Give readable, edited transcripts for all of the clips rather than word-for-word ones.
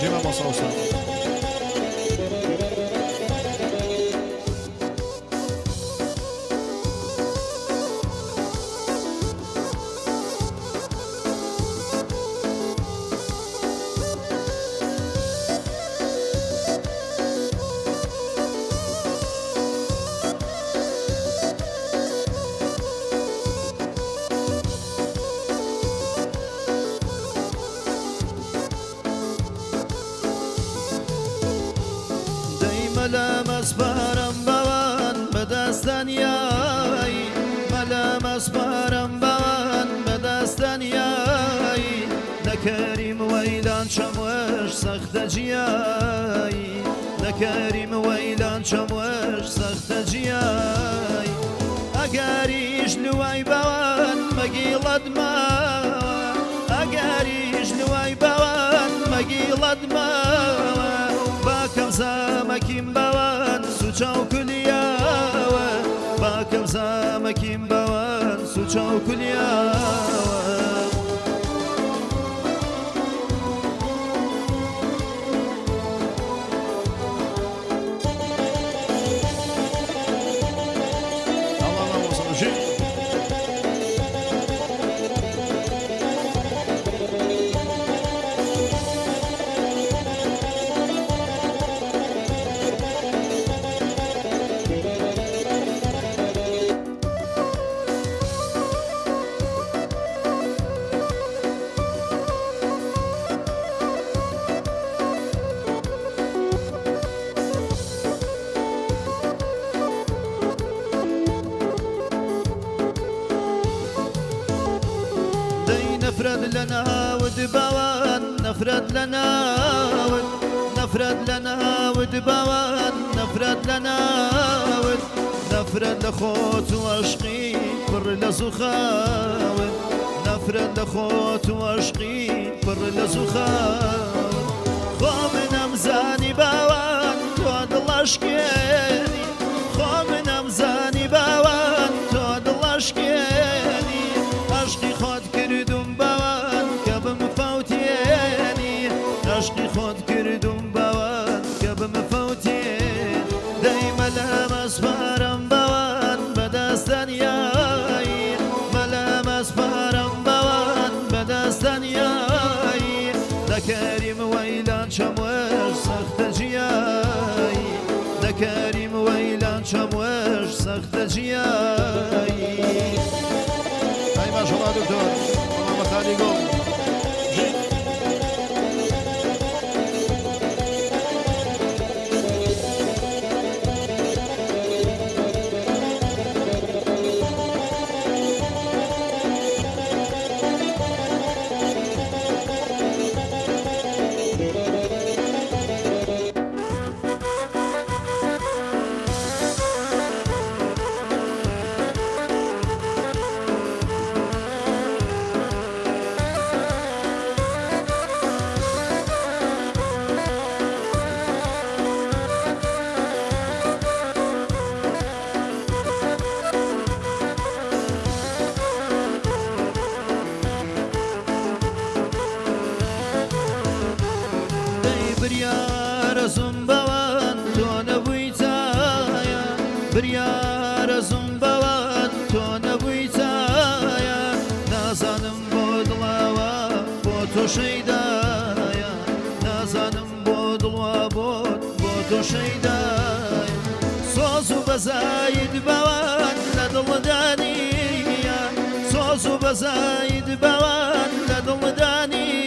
جيما مصوصة ملامس بارم بوان بدستن یای ملامس بارم بوان بدستن یای نکریم ویلان چموش سخت جیای نکریم ویلان چموش سخت جیای اگریش لوای بوان مگیلد ما اگریش لوای بوان مگیلد ما باكم زامكين بوان سوچاو كلياوه باكم زامكين بوان سوچاو كلياوه نفرد لنا ود بوان نفرد لنا ود نفرد لنا ود بوان نفرد لنا ود نفرد لخوت وعشقي بر لزخاوت نفرد لخوت وعشقي بر لزخاوت خو من امزاني بوان تواد الله شكيني خو من امزاني بوان تواد الله شكيني عشقي خود كردم بوان كبم فوتيني عشقي خود كردم بوان كبم فوتين دايما لمس بارم بوان بدستن ياي ملامس بارم بوان بدستن ياي دكريم ويلان شموش سخت جياي دكريم ويلان شموش سخت جياي ما شاء الله دكتور محمد خالي قوم بريار زنبوان تو نبويتايا بريار زنبوان تو نبويتايا نازانم بودلاوا بوتو شيدايا نازانم بودلوا بوتو شيدايا صوصو بزايد بوان لدل دانيا صوصو بزايد بوان لدل دانيا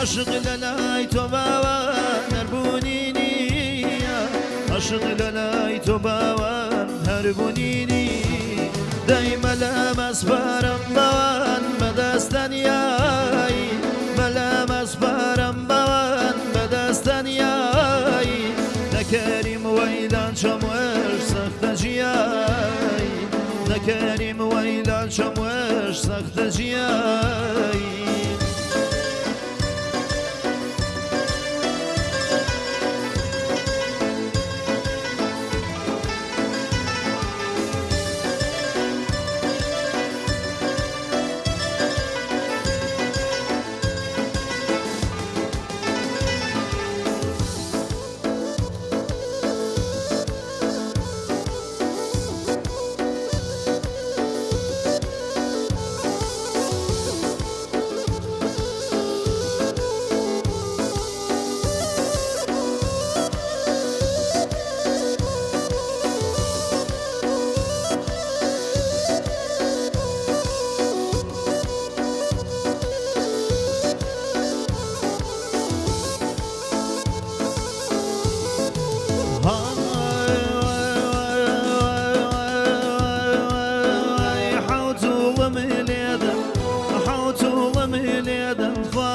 أشغل لايت باوان هربونيني أشغل لايت باوان هربونيني دايما لمس بارم باوان بدستن ياي ملامس بارم باوان بدستن ياي نكريم ويلان شموش سخت جياي نكريم ويلان شموش سخت جياي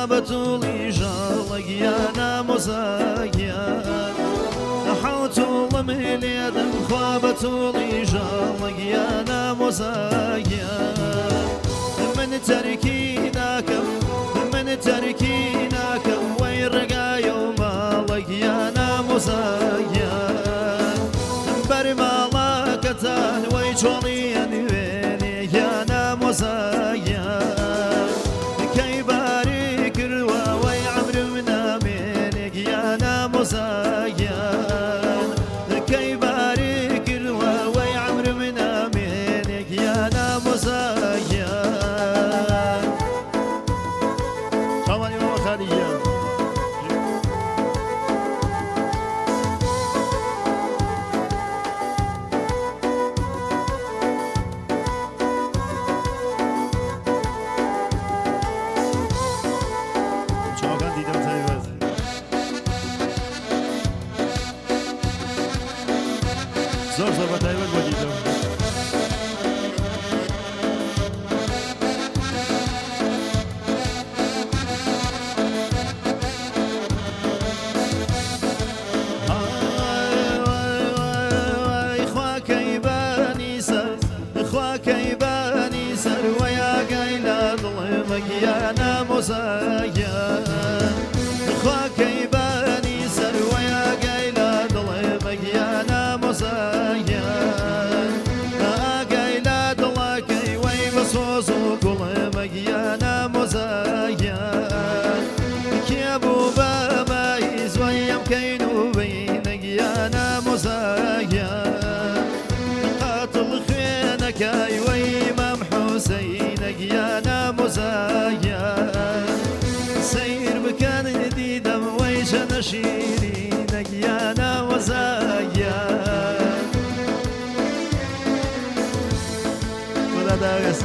خوابتولي جالك يا ناموزايا حوتول مليدم خوابتولي جالك يا ناموزايا من تركيناكم من تركيناكم ويرقى يوم مالك يا ناموزايا برمالكتان ويجولين ويني يا ناموزايا كي بارك روا ويعمر منا منك يا ناموزايا كي بارك روا ويعمر منا منك يا ناموزايا طبعا يا خديجة زور زور بتايبك وديدو اخواك يباني سر اخواك يباني سر ويا قايلة ظلمك يا ناموزايا اخواك يباني سر ويا قايلة ظلمك يا ناموزايا قايلة ظلمك ويبصوص وقلمك يا ناموزايا كيابو بامايز ويم كينو بينك يا ناموزايا قاتل خينك اي ويمام حسينك يا ناموزايا سير بكان ديدم ويش نشيرينك يا ناموزايا ولا داغس